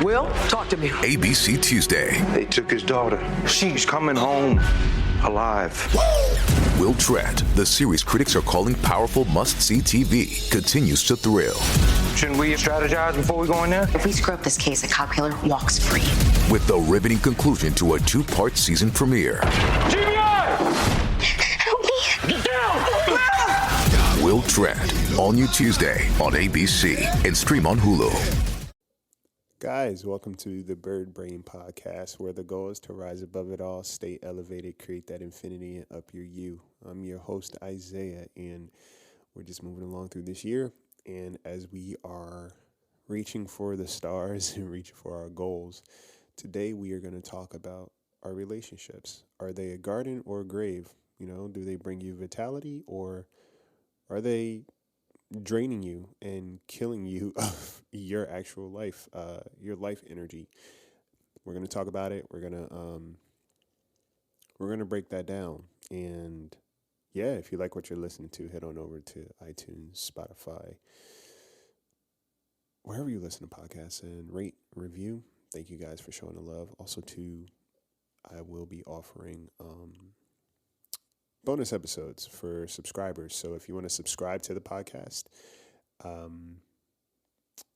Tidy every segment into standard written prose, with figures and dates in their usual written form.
Will, talk to me. ABC Tuesday. They took his daughter. She's coming home alive. Will Trent, the series critics are calling powerful must-see TV, continues to thrill. Shouldn't we strategize before we go in there? If we screw up this case, a cop killer walks free. With the riveting conclusion to a 2-part season premiere. GBI! Help me! Get down! Will Trent, all new Tuesday on ABC and stream on Hulu. Guys, welcome to the Bird Brain Podcast, where the goal is to rise above it all, stay elevated, create that infinity, and up your you. I'm your host, Isaiah, and we're just moving along through this year. And as we are reaching for the stars and reaching for our goals, today we are going to talk about our relationships. Are they a garden or a grave? You know, do they bring you vitality, or are they draining you and killing you of your actual life, your life energy? We're going to talk about it. We're going to break that down. And yeah, if you like what you're listening to, head on over to iTunes, Spotify, wherever you listen to podcasts, and rate, review. Thank you guys for showing the love. Also, too, I will be offering bonus episodes for subscribers. So if you want to subscribe to the podcast,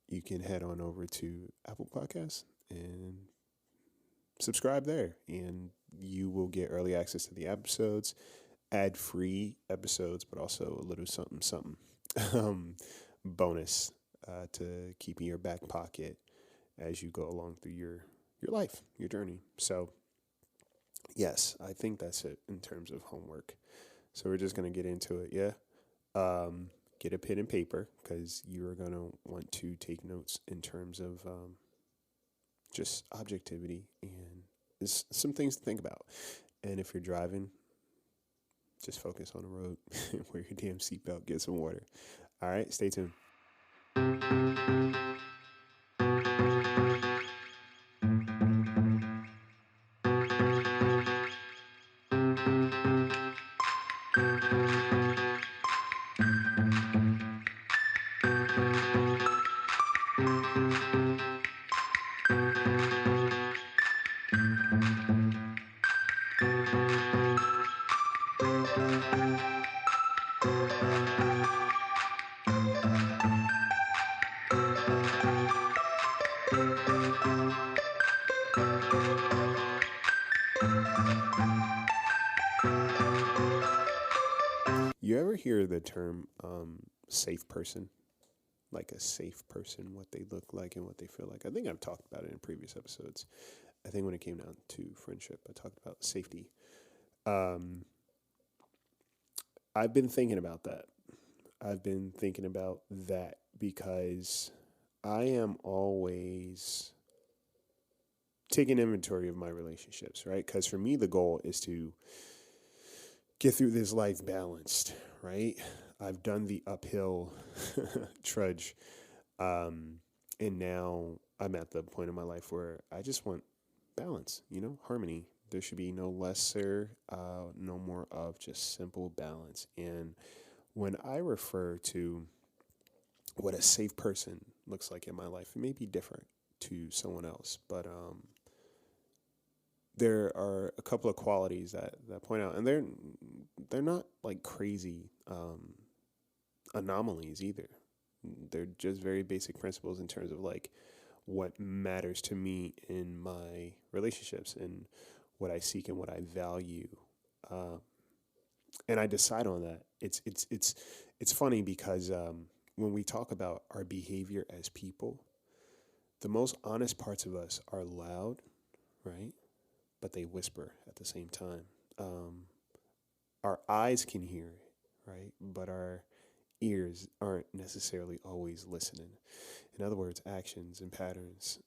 you can head on over to Apple Podcasts and subscribe there, and you will get early access to the episodes, ad-free episodes, but also a little something bonus to keep in your back pocket as you go along through your life, your journey. So yes, I think that's it in terms of homework. So we're just going to get into it, yeah? Get a pen and paper, because you're going to want to take notes in terms of just objectivity, and there's some things to think about. And if you're driving, just focus on the road, wear your damn seatbelt, get some water. All right, stay tuned. You ever hear the term safe person? Like a safe person, what they look like and what they feel like. I think I've talked about it in previous episodes. I think when it came down to friendship, I talked about safety. I've been thinking about that. Because I am always taking inventory of my relationships, right? Because for me, the goal is to get through this life balanced, right? I've done the uphill trudge, and now I'm at the point in my life where I just want balance, harmony. There should be no lesser, no more of, just simple balance. And when I refer to what a safe person looks like in my life, it may be different to someone else, but there are a couple of qualities that point out, and they're not like crazy anomalies either. They're just very basic principles in terms of like what matters to me in my relationships and what I seek and what I value, and I decide on that. It's funny because when we talk about our behavior as people, the most honest parts of us are loud, right? But they whisper at the same time. Our eyes can hear, right? But our ears aren't necessarily always listening. In other words, actions and patterns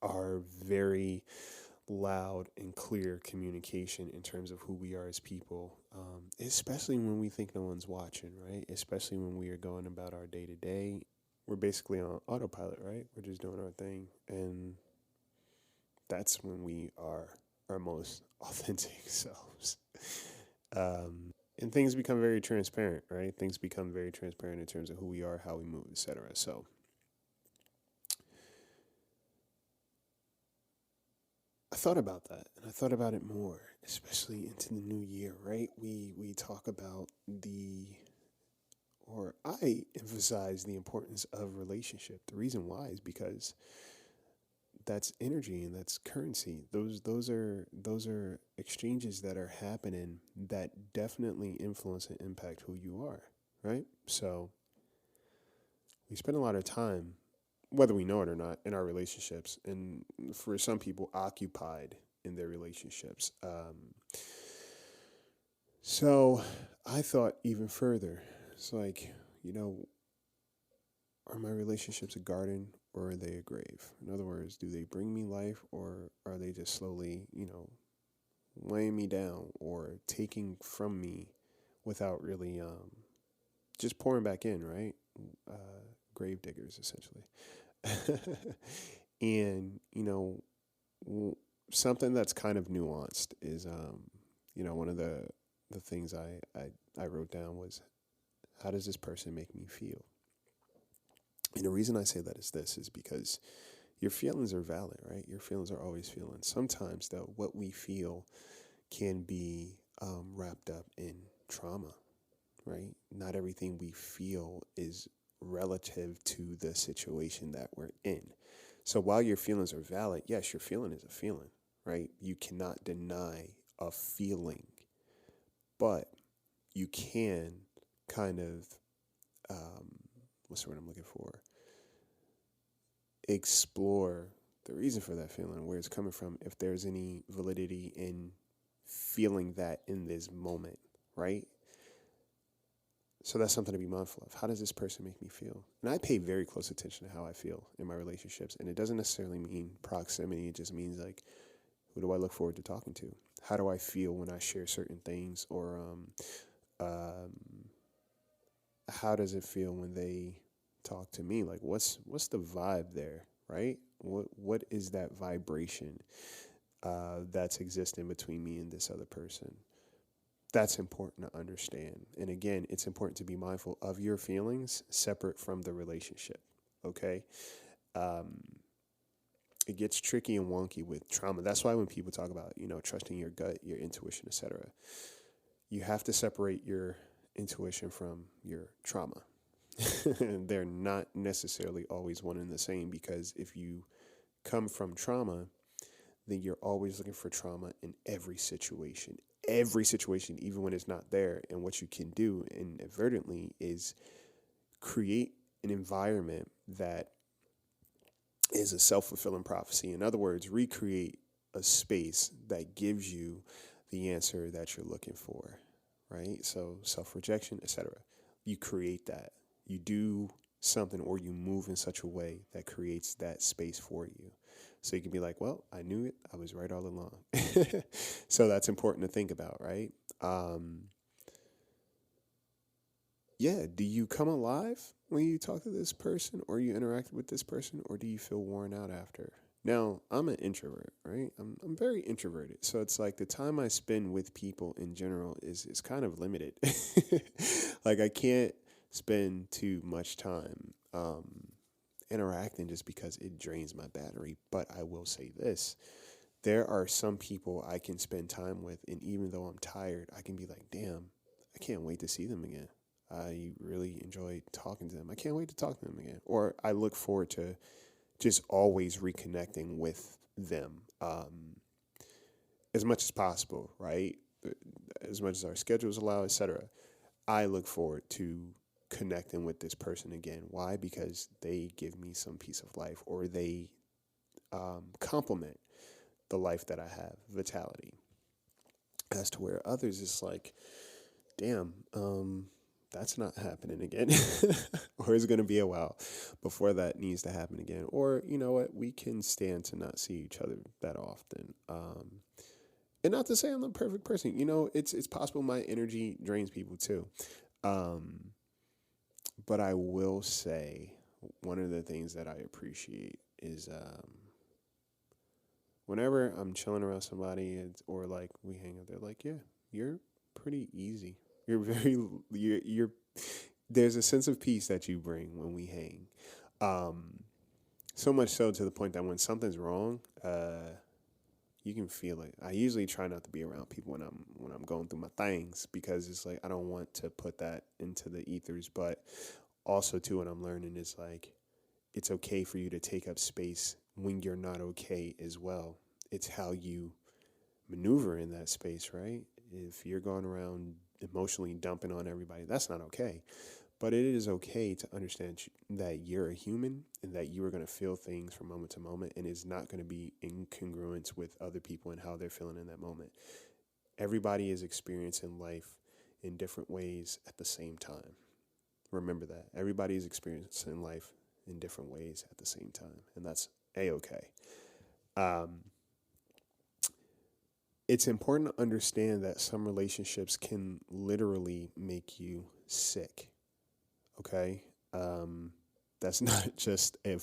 are very loud and clear communication in terms of who we are as people, especially when we think no one's watching, right? Especially when we are going about our day-to-day. We're basically on autopilot, right? We're just doing our thing. And that's when we are our most authentic selves. And things become very transparent, right? Things become very transparent in terms of who we are, how we move, etc. So thought about that, and I thought about it more, especially into the new year, right? We talk about I emphasize the importance of relationship. The reason why is because that's energy and that's currency. Those are exchanges that are happening that definitely influence and impact who you are, right? So we spend a lot of time, whether we know it or not, in our relationships, and for some people, occupied in their relationships. So I thought even further. It's like, are my relationships a garden or are they a grave? In other words, do they bring me life or are they just slowly, weighing me down or taking from me without really just pouring back in, right? Grave diggers, essentially. And, something that's kind of nuanced is, one of the things I wrote down was, how does this person make me feel? And the reason I say that is because your feelings are valid, right? Your feelings are always feelings. Sometimes, though, what we feel can be wrapped up in trauma, right? Not everything we feel is relative to the situation that we're in. So while your feelings are valid, yes, your feeling is a feeling, right? You cannot deny a feeling, but you can kind of, what's the word I'm looking for? Explore the reason for that feeling, where it's coming from, if there's any validity in feeling that in this moment, right? So that's something to be mindful of. How does this person make me feel? And I pay very close attention to how I feel in my relationships. And it doesn't necessarily mean proximity. It just means, like, who do I look forward to talking to? How do I feel when I share certain things? Or how does it feel when they talk to me? Like, what's the vibe there, right? What is that vibration that's existing between me and this other person? That's important to understand. And again, it's important to be mindful of your feelings separate from the relationship, okay? It gets tricky and wonky with trauma. That's why when people talk about, trusting your gut, your intuition, etc., you have to separate your intuition from your trauma. They're not necessarily always one and the same, because if you come from trauma, then you're always looking for trauma in every situation, even when it's not there. And what you can do inadvertently is create an environment that is a self-fulfilling prophecy. In other words, recreate a space that gives you the answer that you're looking for, right? So self-rejection, etc. You create that. You do something or you move in such a way that creates that space for you. So you can be like, well, I knew it. I was right all along. So that's important to think about, right? Do you come alive when you talk to this person or you interact with this person, or do you feel worn out after? Now, I'm an introvert, right? I'm very introverted. So it's like the time I spend with people in general is kind of limited. Like, I can't spend too much time interacting just because it drains my battery. But I will say this. There are some people I can spend time with, and even though I'm tired, I can be like, damn, I can't wait to see them again. I really enjoy talking to them. I can't wait to talk to them again. Or I look forward to just always reconnecting with them as much as possible, right? As much as our schedules allow, etc. I look forward to connecting with this person again. Why? Because they give me some piece of life, or they complement the life that I have, vitality. As to where others, it's like, damn, that's not happening again. Or it's going to be a while before that needs to happen again. Or, you know what, we can stand to not see each other that often. And not to say I'm the perfect person. It's possible my energy drains people too. But I will say one of the things that I appreciate is whenever I'm chilling around somebody or like we hang out, they're like, yeah, you're pretty easy. You're there's a sense of peace that you bring when we hang. So much so to the point that when something's wrong, You can feel it. I usually try not to be around people when I'm going through my things, because it's like I don't want to put that into the ethers. But also too, what I'm learning is like it's okay for you to take up space when you're not okay as well. It's how you maneuver in that space, right? If you're going around emotionally dumping on everybody, that's not okay. But it is okay to understand that you're a human and that you are going to feel things from moment to moment, and it's not going to be in congruence with other people and how they're feeling in that moment. Everybody is experiencing life in different ways at the same time. Remember that. Everybody is experiencing life in different ways at the same time, and that's A-okay. It's important to understand that some relationships can literally make you sick. Okay. That's not just what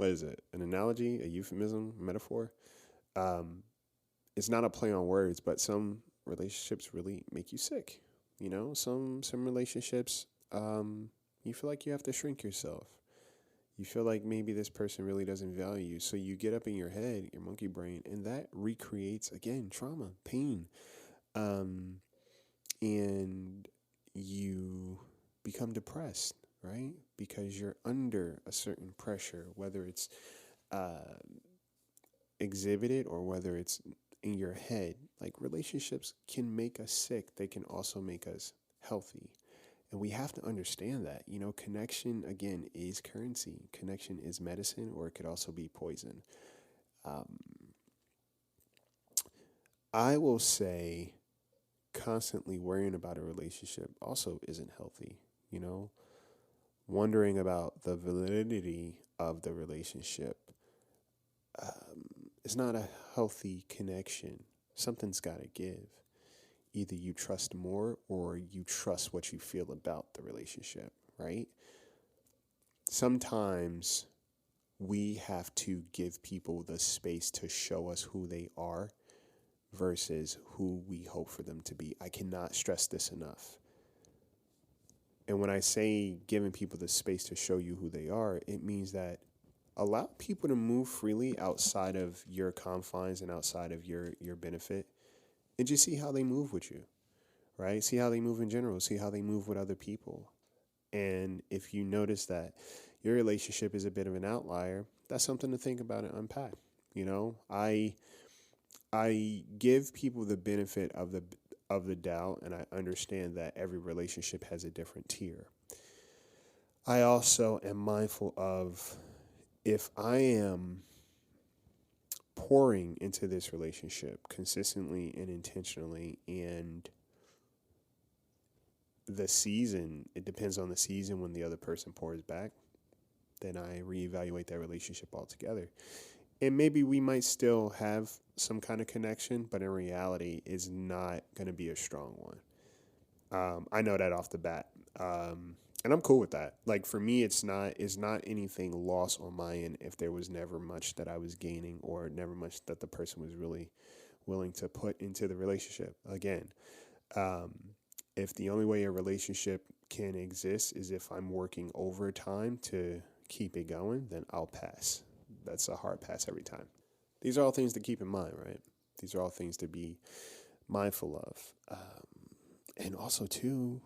is it? An analogy, a euphemism, metaphor. It's not a play on words, but some relationships really make you sick. You know, some relationships, you feel like you have to shrink yourself. You feel like maybe this person really doesn't value you. So you get up in your head, your monkey brain, and that recreates, again, trauma, pain. And you become depressed, right? Because you're under a certain pressure, whether it's exhibited or whether it's in your head. Like, relationships can make us sick. They can also make us healthy. And we have to understand that, you know, connection, again, is currency. Connection is medicine, or it could also be poison. I will say constantly worrying about a relationship also isn't healthy, you know? Wondering about the validity of the relationship is not a healthy connection. Something's got to give. Either you trust more or you trust what you feel about the relationship, right? Sometimes we have to give people the space to show us who they are versus who we hope for them to be. I cannot stress this enough. And when I say giving people the space to show you who they are, it means that allow people to move freely outside of your confines and outside of your benefit, and just see how they move with you, right? See how they move in general. See how they move with other people. And if you notice that your relationship is a bit of an outlier, that's something to think about and unpack. You know, I give people the benefit of the doubt, and I understand that every relationship has a different tier. I also am mindful of, if I am pouring into this relationship consistently and intentionally, and the season, it depends on the season when the other person pours back, then I reevaluate that relationship altogether. And maybe we might still have some kind of connection, but in reality, it's not going to be a strong one. I know that off the bat. And I'm cool with that. Like, for me, it's not anything lost on my end if there was never much that I was gaining, or never much that the person was really willing to put into the relationship. Again, if the only way a relationship can exist is if I'm working overtime to keep it going, then I'll pass. That's a hard pass every time. These are all things to keep in mind, right? These are all things to be mindful of. And also, too,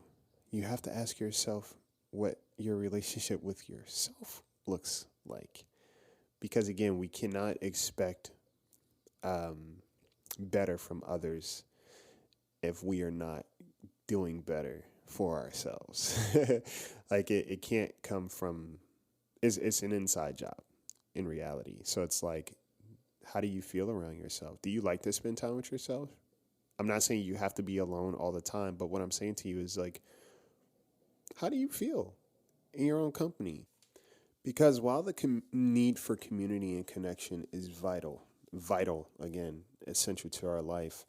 you have to ask yourself what your relationship with yourself looks like. Because, again, we cannot expect better from others if we are not doing better for ourselves. Like, it can't come from, it's an inside job in reality. So it's like, how do you feel around yourself? Do you like to spend time with yourself? I'm not saying you have to be alone all the time, but what I'm saying to you is, like, how do you feel in your own company? Because while the need for community and connection is vital, again, essential to our life,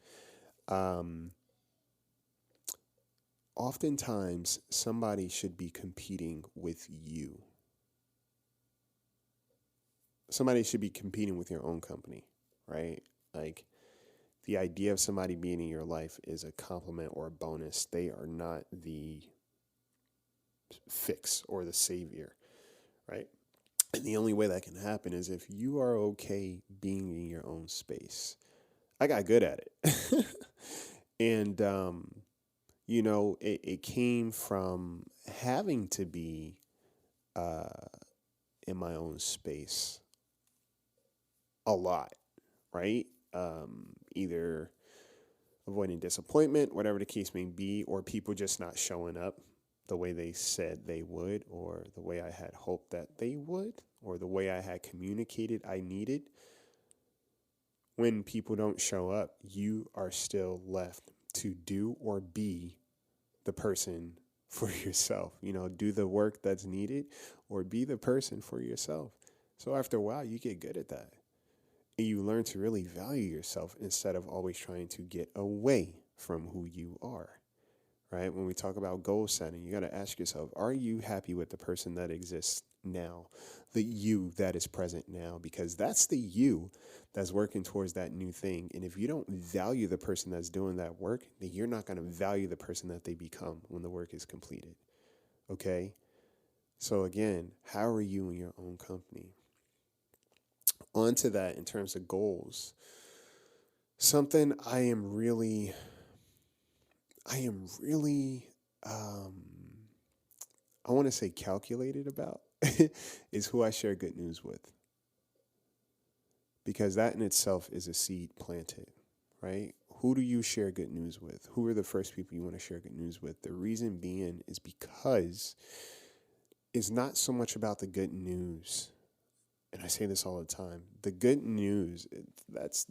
oftentimes somebody should be competing with you. Somebody should be competing with your own company, right? Like, the idea of somebody being in your life is a compliment or a bonus. They are not the fix or the savior, right? And the only way that can happen is if you are okay being in your own space. I got good at it. And, it came from having to be in my own space a lot, right? Either avoiding disappointment, whatever the case may be, or people just not showing up the way they said they would, or the way I had hoped that they would, or the way I had communicated I needed. When people don't show up, you are still left to do or be the person for yourself. Do the work that's needed or be the person for yourself. So after a while, you get good at that. And you learn to really value yourself instead of always trying to get away from who you are, right? When we talk about goal setting, you got to ask yourself, are you happy with the person that exists now? The you that is present now, because that's the you that's working towards that new thing. And if you don't value the person that's doing that work, then you're not going to value the person that they become when the work is completed. Okay? So again, how are you in your own company? Onto that, in terms of goals, something I am really, I want to say calculated about is who I share good news with. Because that in itself is a seed planted, right? Who do you share good news with? Who are the first people you want to share good news with? The reason being is because it's not so much about the good news. And I say this all the time. The good news, that's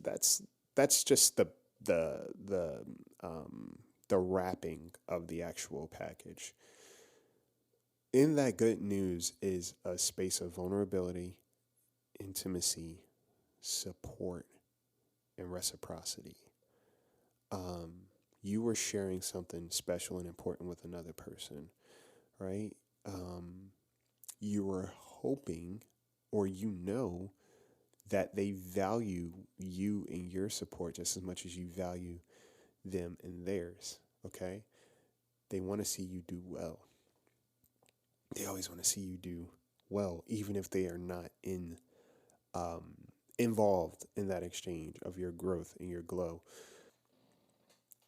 just the wrapping of the actual package. In that good news is a space of vulnerability, intimacy, support, and reciprocity. You were sharing something special and important with another person, right? You were hoping, or that they value you and your support just as much as you value them and theirs, okay? They want to see you do well. They always want to see you do well, even if they are not involved in that exchange of your growth and your glow.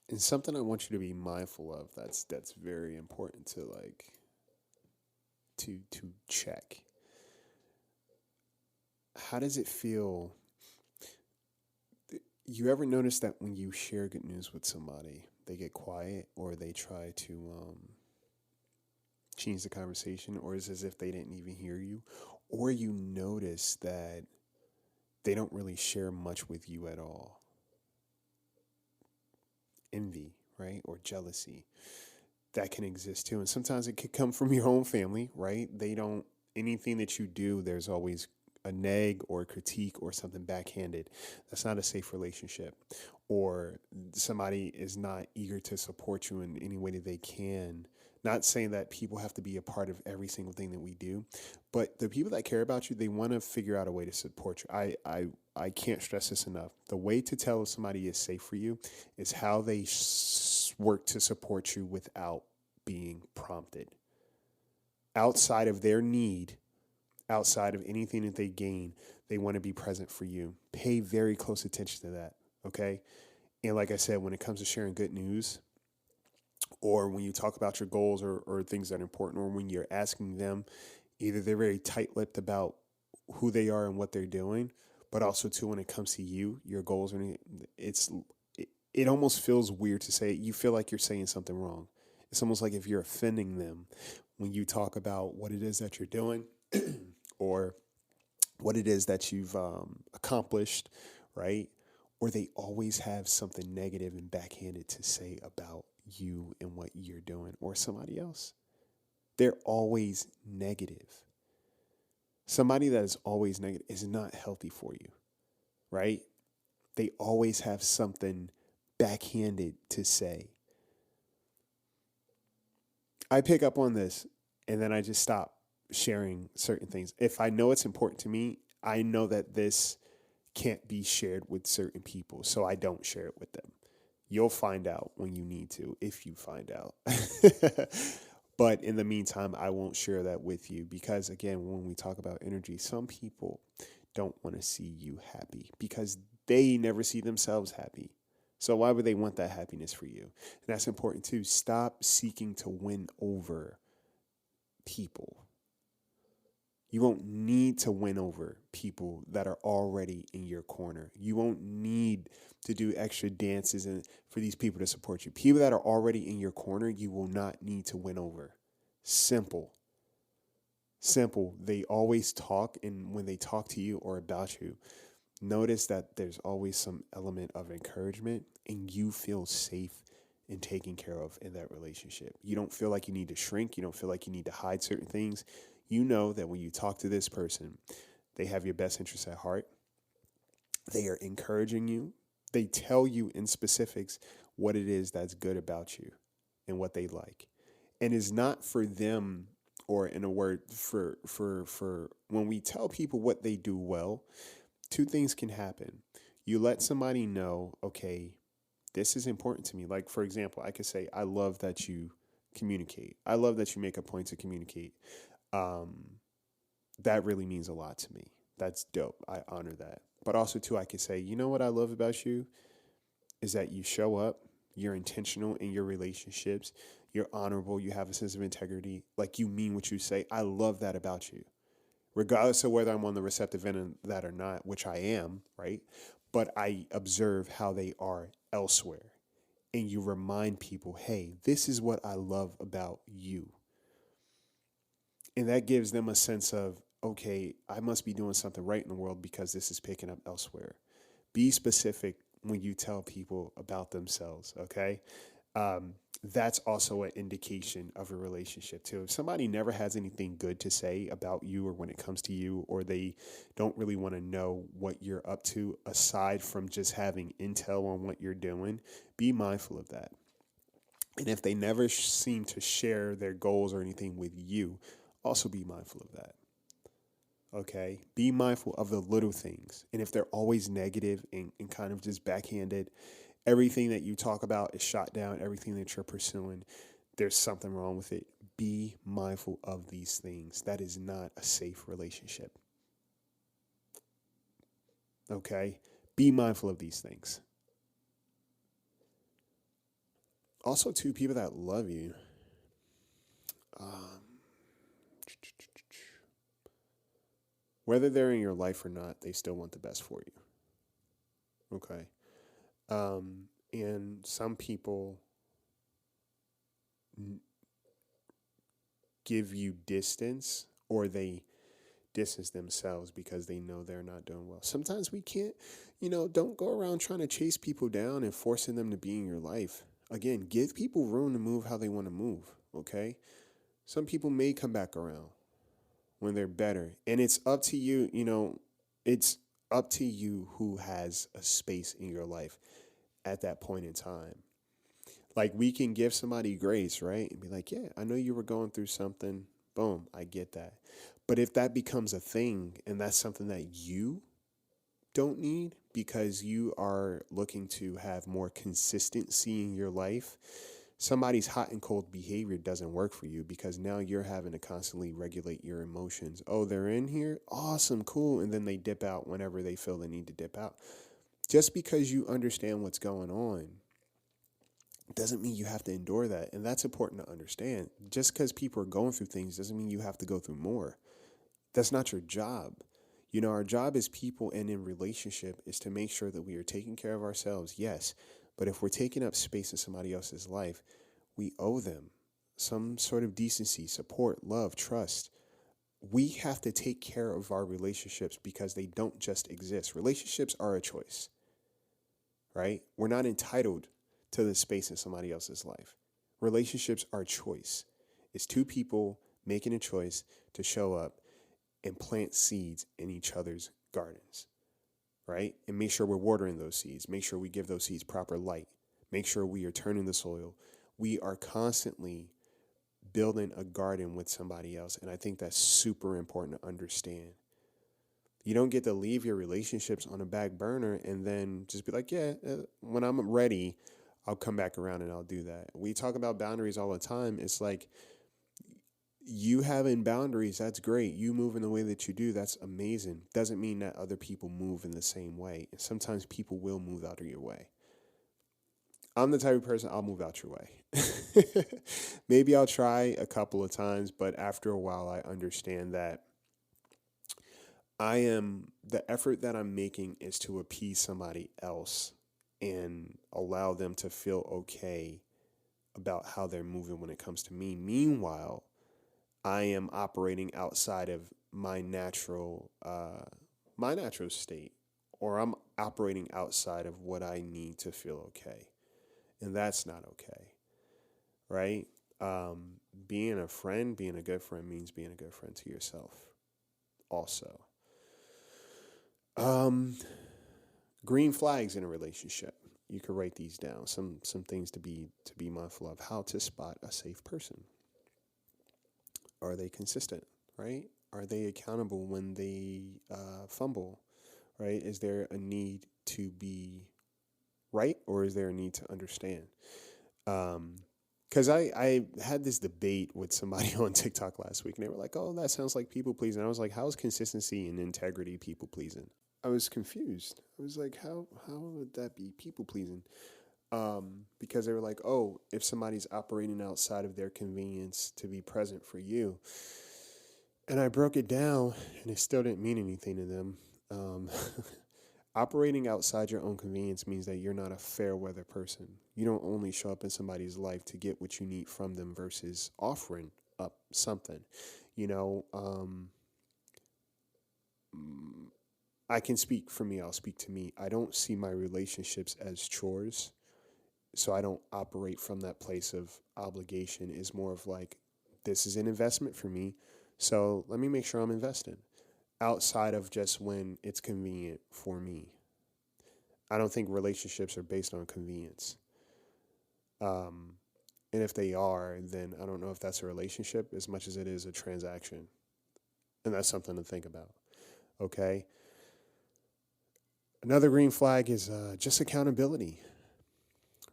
And something I want you to be mindful of that's very important to check. How does it feel? You ever notice that when you share good news with somebody, they get quiet or they try to change the conversation, or it's as if they didn't even hear you, or you notice that they don't really share much with you at all? Envy, right? Or jealousy. That can exist too. And sometimes it could come from your own family, right? Anything that you do, there's always a neg or a critique or something backhanded. That's not a safe relationship. Or somebody is not eager to support you in any way that they can. Not saying that people have to be a part of every single thing that we do, but the people that care about you, they want to figure out a way to support you. I can't stress this enough. The way to tell if somebody is safe for you is how they work to support you without being prompted. Outside of their need, outside of anything that they gain, they want to be present for you. Pay very close attention to that, okay? And like I said, when it comes to sharing good news, or when you talk about your goals or things that are important, or when you're asking them, either they're very tight-lipped about who they are and what they're doing, but also too when it comes to you, your goals, it almost feels weird to say it. You feel like you're saying something wrong. It's almost like if you're offending them when you talk about what it is that you're doing or what it is that you've accomplished, right? Or they always have something negative and backhanded to say about you and what you're doing or somebody else. They're always negative. Somebody that is always negative is not healthy for you, right? They always have something backhanded to say. I pick up on this and then I just stop sharing certain things. If I know it's important to me, I know that this can't be shared with certain people, so I don't share it with them. You'll find out when you need to, if you find out. But in the meantime, I won't share that with you because, again, when we talk about energy, some people don't want to see you happy because they never see themselves happy. So why would they want that happiness for you? And that's important too. Stop seeking to win over people. You won't need to win over people that are already in your corner. You won't need to do extra dances and for these people to support you. People that are already in your corner, you will not need to win over. Simple. Simple. They always talk, and when they talk to you or about you, notice that there's always some element of encouragement and you feel safe and taken care of in that relationship. You don't feel like you need to shrink. You don't feel like you need to hide certain things. You know that when you talk to this person, they have your best interests at heart. They are encouraging you. They tell you in specifics what it is that's good about you and what they like. And it's not for them, or in a word, for when we tell people what they do well, two things can happen. You let somebody know, okay, this is important to me. Like, for example, I could say, I love that you communicate. I love that you make a point to communicate. That really means a lot to me. That's dope. I honor that. But also, too, I could say, you know what I love about you is that you show up, you're intentional in your relationships, you're honorable, you have a sense of integrity, like you mean what you say. I love that about you. Regardless of whether I'm on the receptive end of that or not, which I am, right? But I observe how they are elsewhere. And you remind people, hey, this is what I love about you. And that gives them a sense of, okay, I must be doing something right in the world because this is picking up elsewhere. Be specific when you tell people about themselves, okay? That's also an indication of a relationship too. If somebody never has anything good to say about you or when it comes to you, or they don't really want to know what you're up to aside from just having intel on what you're doing, be mindful of that. And if they never seem to share their goals or anything with you, also be mindful of that. Okay? Be mindful of the little things. And if they're always negative and kind of just backhanded, everything that you talk about is shot down, everything that you're pursuing, there's something wrong with it. Be mindful of these things. That is not a safe relationship. Okay? Be mindful of these things. Also, too, people that love you, whether they're in your life or not, they still want the best for you. Okay? And some people give you distance, or they distance themselves because they know they're not doing well. Sometimes we can't, don't go around trying to chase people down and forcing them to be in your life. Again, give people room to move how they want to move, okay? Some people may come back around when they're better. And it's up to you, it's up to you who has a space in your life at that point in time. Like, we can give somebody grace, right? And be like, yeah, I know you were going through something. Boom, I get that. But if that becomes a thing and that's something that you don't need because you are looking to have more consistency in your life, somebody's hot and cold behavior doesn't work for you because now you're having to constantly regulate your emotions. Oh, they're in here? Awesome, cool. And then they dip out whenever they feel the need to dip out. Just because you understand what's going on doesn't mean you have to endure that. And that's important to understand. Just because people are going through things doesn't mean you have to go through more. That's not your job. Our job as people and in relationship is to make sure that we are taking care of ourselves, yes. But if we're taking up space in somebody else's life, we owe them some sort of decency, support, love, trust. We have to take care of our relationships because they don't just exist. Relationships are a choice, right? We're not entitled to the space in somebody else's life. Relationships are a choice. It's two people making a choice to show up and plant seeds in each other's gardens, right? And make sure we're watering those seeds. Make sure we give those seeds proper light. Make sure we are turning the soil. We are constantly building a garden with somebody else. And I think that's super important to understand. You don't get to leave your relationships on a back burner and then just be like, yeah, when I'm ready, I'll come back around and I'll do that. We talk about boundaries all the time. It's like, you having boundaries, that's great. You move in the way that you do, that's amazing. Doesn't mean that other people move in the same way. And sometimes people will move out of your way. I'm the type of person, I'll move out your way. Maybe I'll try a couple of times, but after a while, I understand that the effort that I'm making is to appease somebody else and allow them to feel okay about how they're moving when it comes to me. Meanwhile, I am operating outside of my natural state, or I'm operating outside of what I need to feel okay. And that's not okay, right? Being a friend, being a good friend means being a good friend to yourself also. Green flags in a relationship. You could write these down. Some things to be mindful of. How to spot a safe person. Are they consistent, right? Are they accountable when they fumble, right? Is there a need to be right, or is there a need to understand? Because I had this debate with somebody on TikTok last week, and they were like, "Oh, that sounds like people pleasing." I was like, "How is consistency and integrity people pleasing?" I was confused. I was like, "How would that be people pleasing?" Because they were like, "Oh, if somebody's operating outside of their convenience to be present for you," and I broke it down, and it still didn't mean anything to them. Operating outside your own convenience means that you're not a fair weather person. You don't only show up in somebody's life to get what you need from them versus offering up something. You know, I can speak for me. I'll speak to me. I don't see my relationships as chores. So I don't operate from that place of obligation. It's more of like, this is an investment for me. So let me make sure I'm invested outside of just when it's convenient for me. I don't think relationships are based on convenience. And if they are, then I don't know if that's a relationship as much as it is a transaction. And that's something to think about. Okay. Another green flag is just accountability,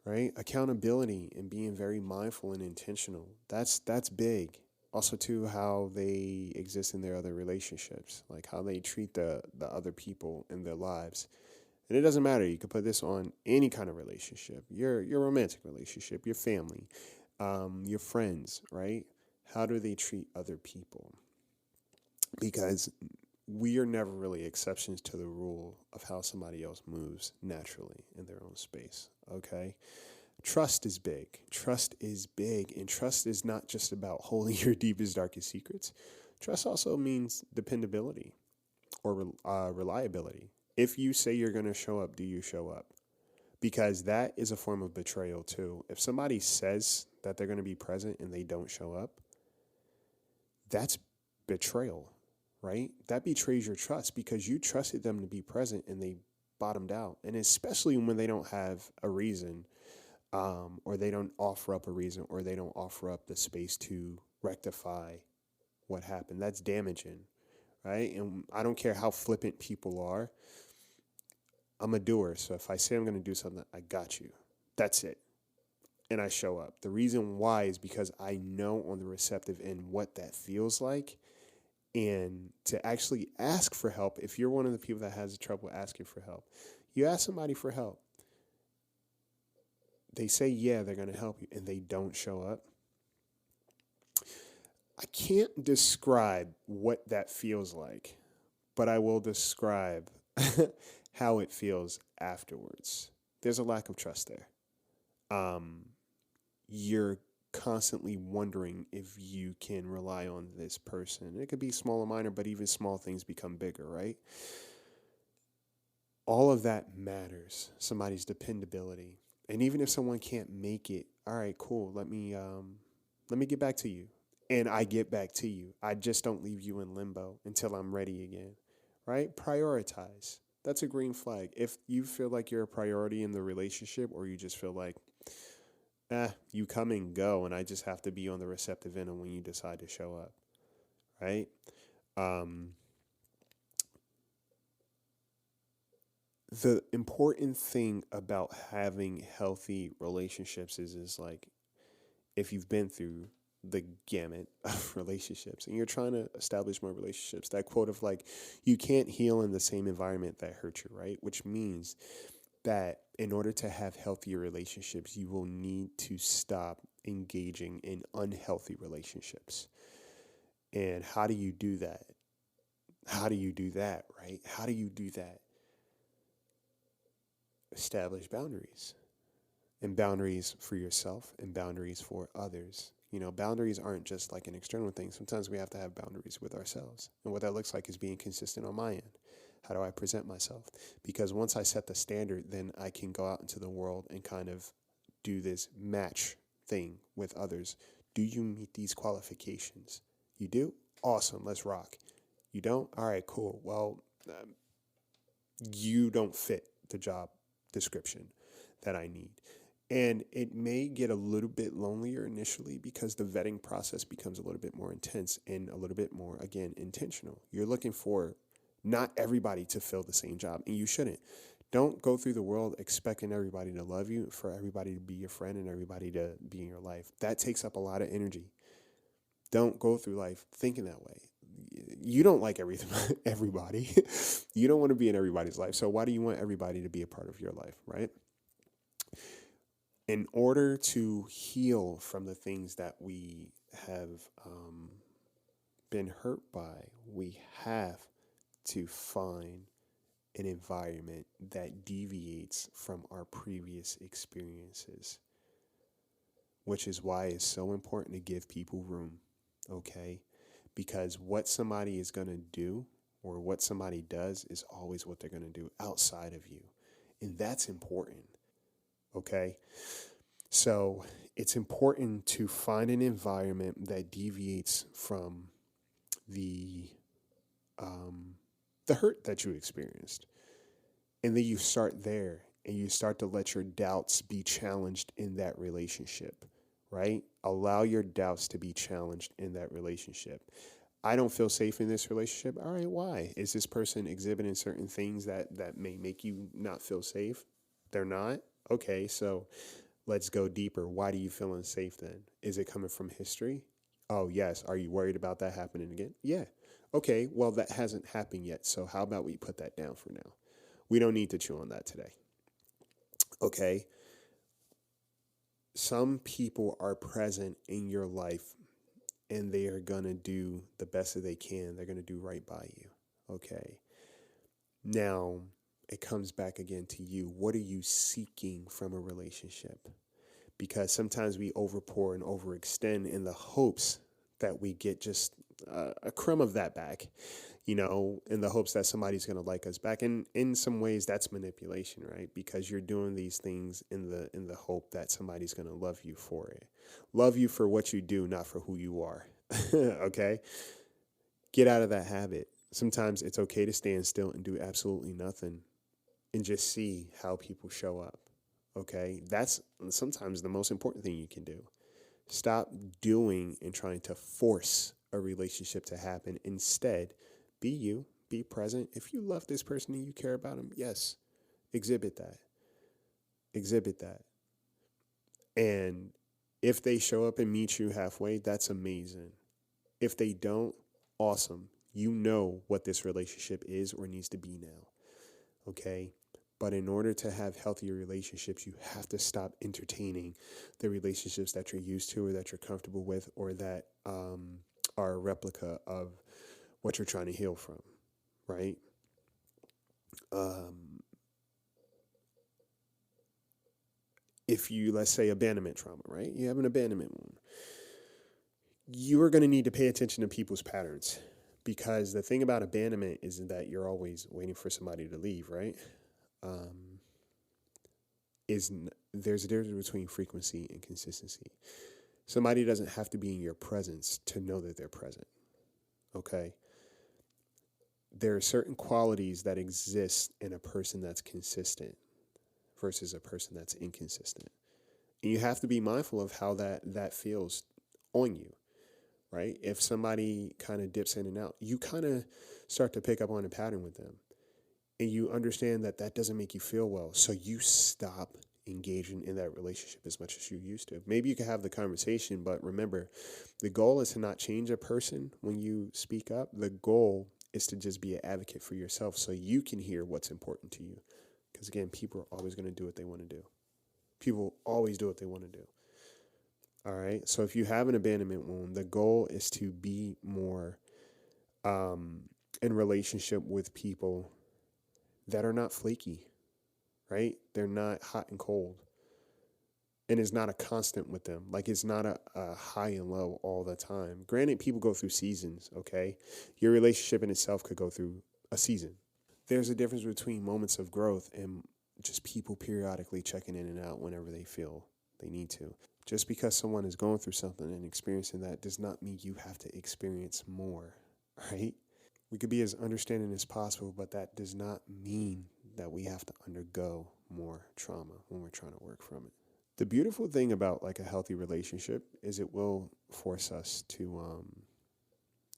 right? Accountability and being very mindful and intentional. That's big. Also, too, how they exist in their other relationships, like how they treat the other people in their lives. And it doesn't matter. You could put this on any kind of relationship, your romantic relationship, your family, your friends, right? How do they treat other people? Because we are never really exceptions to the rule of how somebody else moves naturally in their own space, okay? Trust is big. Trust is big. And trust is not just about holding your deepest, darkest secrets. Trust also means dependability or reliability. If you say you're going to show up, do you show up? Because that is a form of betrayal too. If somebody says that they're going to be present and they don't show up, that's betrayal, right? That betrays your trust because you trusted them to be present and they bottomed out. And especially when they don't have a reason, or they don't offer up a reason, or they don't offer up the space to rectify what happened. That's damaging, right? And I don't care how flippant people are. I'm a doer. So if I say I'm going to do something, I got you. That's it. And I show up. The reason why is because I know on the receptive end what that feels like. And to actually ask for help, if you're one of the people that has trouble asking for help, you ask somebody for help. They say, yeah, they're going to help you, and they don't show up. I can't describe what that feels like, but I will describe how it feels afterwards. There's a lack of trust there. You're constantly wondering if you can rely on this person. It could be small or minor, but even small things become bigger, right? All of that matters. Somebody's dependability. And even if someone can't make it, all right, cool. Let me get back to you. And I get back to you. I just don't leave you in limbo until I'm ready again, right? Prioritize. That's a green flag. If you feel like you're a priority in the relationship, or you just feel like, you come and go, and I just have to be on the receptive end when you decide to show up, right? The important thing about having healthy relationships is like, if you've been through the gamut of relationships, and you're trying to establish more relationships. That quote of like, you can't heal in the same environment that hurt you, right? Which means that in order to have healthier relationships, you will need to stop engaging in unhealthy relationships. And how do you do that? How do you do that, right? How do you do that? Establish boundaries. And boundaries for yourself and boundaries for others. You know, boundaries aren't just like an external thing. Sometimes we have to have boundaries with ourselves. And what that looks like is being consistent on my end. How do I present myself? Because once I set the standard, then I can go out into the world and kind of do this match thing with others. Do you meet these qualifications? You do? Awesome. Let's rock. You don't? All right, cool. Well, you don't fit the job description that I need. And it may get a little bit lonelier initially because the vetting process becomes a little bit more intense and a little bit more, again, intentional. You're looking for not everybody to fill the same job, and you shouldn't. Don't go through the world expecting everybody to love you, for everybody to be your friend and everybody to be in your life. That takes up a lot of energy. Don't go through life thinking that way. You don't like everybody. You don't want to be in everybody's life. So why do you want everybody to be a part of your life, right? In order to heal from the things that we have been hurt by, we have to find an environment that deviates from our previous experiences, which is why it's so important to give people room, okay? Because what somebody is going to do or what somebody does is always what they're going to do outside of you. And that's important. Okay, so it's important to find an environment that deviates from the hurt that you experienced, and then you start there, and you start to let your doubts be challenged in that relationship. Right? Allow your doubts to be challenged in that relationship. I don't feel safe in this relationship. All right, why? Is this person exhibiting certain things that may make you not feel safe? They're not? Okay, so let's go deeper. Why do you feel unsafe then? Is it coming from history? Oh, yes. Are you worried about that happening again? Yeah. Okay, well, that hasn't happened yet. So how about we put that down for now? We don't need to chew on that today. Okay. Some people are present in your life and they are going to do the best that they can. They're going to do right by you. Okay. Now, it comes back again to you. What are you seeking from a relationship? Because sometimes we overpour and overextend in the hopes that we get just a crumb of that back, you know, in the hopes that somebody's going to like us back. And in some ways, that's manipulation, right? Because you're doing these things in the hope that somebody's going to love you for it. Love you for what you do, not for who you are. Okay? Get out of that habit. Sometimes it's okay to stand still and do absolutely nothing and just see how people show up. Okay? That's sometimes the most important thing you can do. Stop doing and trying to force a relationship to happen. Instead, be you, be present. If you love this person and you care about them, yes, exhibit that. Exhibit that. And if they show up and meet you halfway, that's amazing. If they don't, awesome. You know what this relationship is or needs to be now. Okay? But in order to have healthier relationships, you have to stop entertaining the relationships that you're used to or that you're comfortable with or that are a replica of what you're trying to heal from, right? If you, let's say, abandonment trauma, right? You have an abandonment wound. You are going to need to pay attention to people's patterns because the thing about abandonment is that you're always waiting for somebody to leave, right? There's a difference between frequency and consistency. Somebody doesn't have to be in your presence to know that they're present. Okay? There are certain qualities that exist in a person that's consistent versus a person that's inconsistent. And you have to be mindful of how that feels on you, right? If somebody kind of dips in and out, you kind of start to pick up on a pattern with them. And you understand that doesn't make you feel well. So you stop engaging in that relationship as much as you used to. Maybe you can have the conversation, but remember, the goal is to not change a person when you speak up. The goal is to just be an advocate for yourself so you can hear what's important to you. Because again, people are always going to do what they want to do. People always do what they want to do. All right. So if you have an abandonment wound, the goal is to be more in relationship with people that are not flaky, right? They're not hot and cold. And it's not a constant with them. Like it's not a high and low all the time. Granted, people go through seasons, okay? Your relationship in itself could go through a season. There's a difference between moments of growth and just people periodically checking in and out whenever they feel they need to. Just because someone is going through something and experiencing that does not mean you have to experience more, right? We could be as understanding as possible, but that does not mean that we have to undergo more trauma when we're trying to work from it. The beautiful thing about like a healthy relationship is it will force us to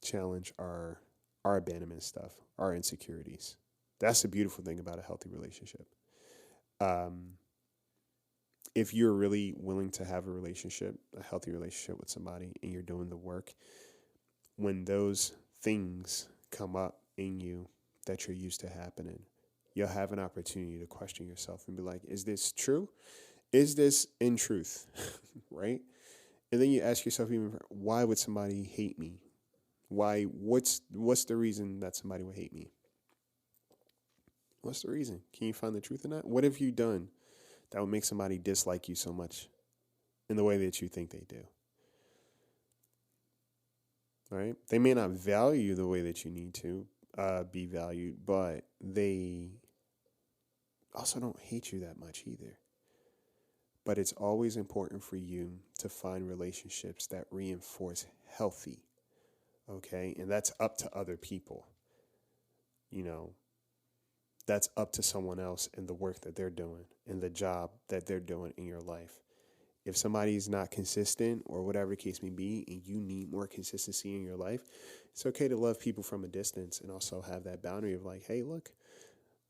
challenge our abandonment stuff, our insecurities. That's the beautiful thing about a healthy relationship. If you're really willing to have a healthy relationship with somebody, and you're doing the work, when those things come up in you that you're used to happening, you'll have an opportunity to question yourself and be like, is this true? Is this in truth? Right? And then you ask yourself, even, why would somebody hate me? Why? What's the reason that somebody would hate me? What's the reason? Can you find the truth in that? What have you done that would make somebody dislike you so much in the way that you think they do? Right? They may not value you the way that you need to be valued, but they also don't hate you that much either. But it's always important for you to find relationships that reinforce healthy, okay? And that's up to other people. You know, that's up to someone else and the work that they're doing and the job that they're doing in your life. If somebody's not consistent or whatever the case may be, and you need more consistency in your life, it's okay to love people from a distance and also have that boundary of like, hey, look,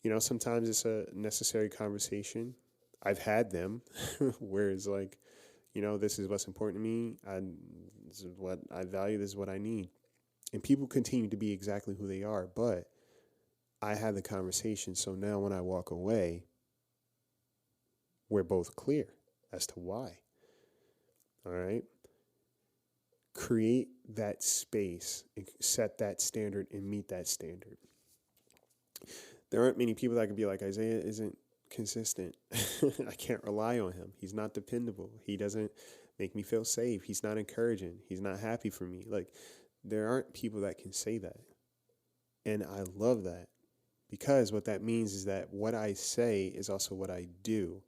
you know, sometimes it's a necessary conversation. I've had them where it's like, you know, this is what's important to me. This is what I value. This is what I need. And people continue to be exactly who they are. But I had the conversation. So now when I walk away, we're both clear as to why. All right. Create that space, and set that standard, and meet that standard. There aren't many people that can be like, Isaiah isn't consistent. I can't rely on him. He's not dependable. He doesn't make me feel safe. He's not encouraging. He's not happy for me. Like, there aren't people that can say that. And I love that, because what that means is that what I say is also what I do.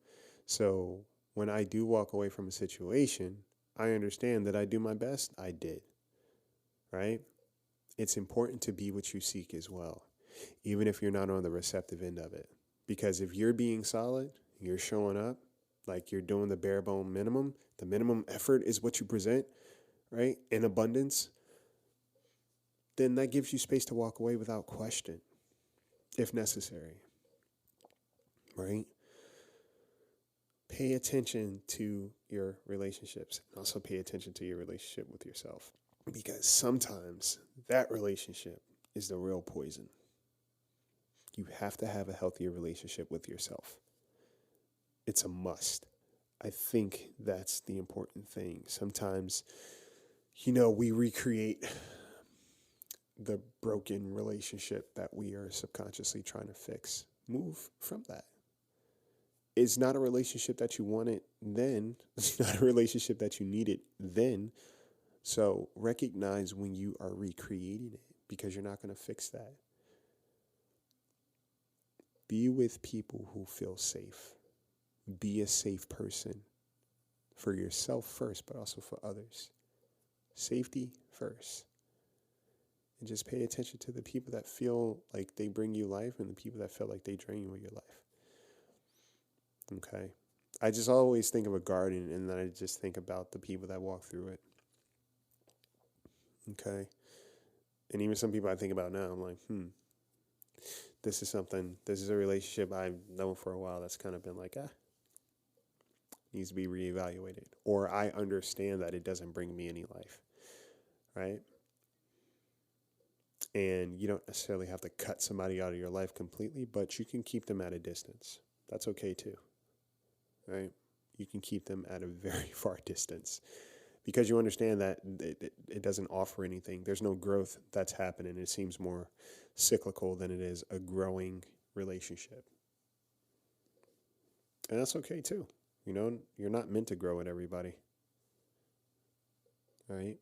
So when I do walk away from a situation, I understand that I do my best. I did, right? It's important to be what you seek as well, even if you're not on the receptive end of it. Because if you're being solid, you're showing up, like you're doing the bare bone minimum, the minimum effort is what you present, right, in abundance, then that gives you space to walk away without question, if necessary, right? Pay attention to your relationships, and also pay attention to your relationship with yourself, because sometimes that relationship is the real poison. You have to have a healthier relationship with yourself. It's a must. I think that's the important thing. Sometimes, you know, we recreate the broken relationship that we are subconsciously trying to fix. Move from that. It's not a relationship that you wanted then. It's not a relationship that you needed then. So recognize when you are recreating it, because you're not going to fix that. Be with people who feel safe. Be a safe person for yourself first, but also for others. Safety first. And just pay attention to the people that feel like they bring you life and the people that feel like they drain you of your life. Okay? I just always think of a garden, and then I just think about the people that walk through it. Okay? And even some people I think about now, I'm like, this is a relationship I've known for a while that's kind of been like, needs to be reevaluated, or I understand that it doesn't bring me any life, right? And you don't necessarily have to cut somebody out of your life completely, but you can keep them at a distance. That's okay too, right? You can keep them at a very far distance because you understand that it doesn't offer anything. There's no growth that's happening. It seems more cyclical than it is a growing relationship. And that's okay too. You know, you're not meant to grow with everybody. Right?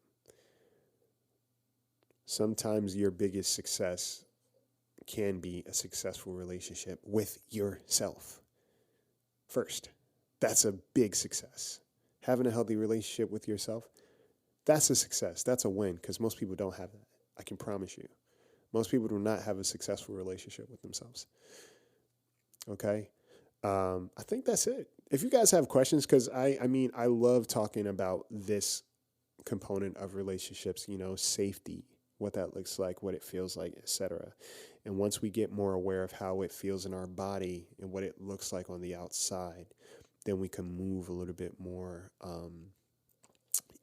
Sometimes your biggest success can be a successful relationship with yourself first. That's a big success. Having a healthy relationship with yourself, that's a success. That's a win because most people don't have that. I can promise you. Most people do not have a successful relationship with themselves. Okay? I think that's it. If you guys have questions, because I love talking about this component of relationships, you know, safety, what that looks like, what it feels like, etc. And once we get more aware of how it feels in our body and what it looks like on the outside, then we can move a little bit more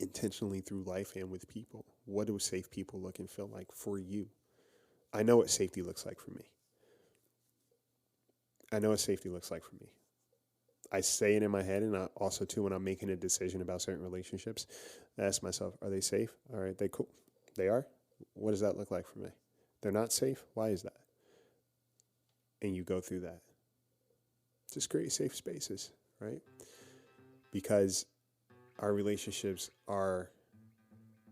intentionally through life and with people. What do safe people look and feel like for you? I know what safety looks like for me. I know what safety looks like for me. I say it in my head, and I also, too, when I'm making a decision about certain relationships, I ask myself, are they safe? All right, they cool. They are? What does that look like for me? They're not safe? Why is that? And you go through that. Just create safe spaces, right? Because our relationships are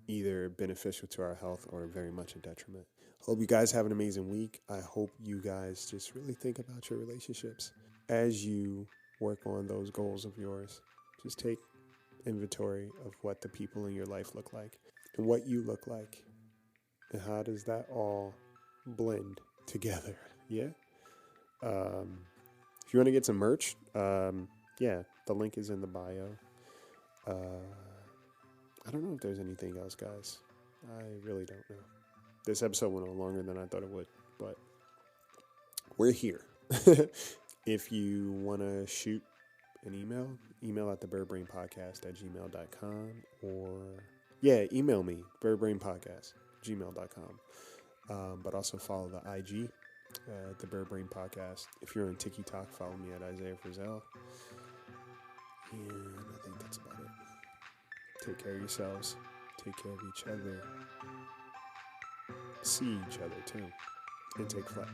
either beneficial to our health or very much a detriment. Hope you guys have an amazing week. I hope you guys just really think about your relationships as you work on those goals of yours. Just take inventory of what the people in your life look like and what you look like and how does that all blend together. Yeah. If you want to get some merch, the link is in the bio. I don't know if there's anything else, guys. I really don't know. This episode went on longer than I thought it would, but we're here. If you want to shoot an email at thebirdbrainpodcast@gmail.com or, email me, birdbrainpodcast@gmail.com. But also follow the IG, the Bird Brain Podcast. If you're on TikTok, follow me at Isaiah Frizzell. And I think that's about it. Take care of yourselves. Take care of each other. See each other too. And take flight.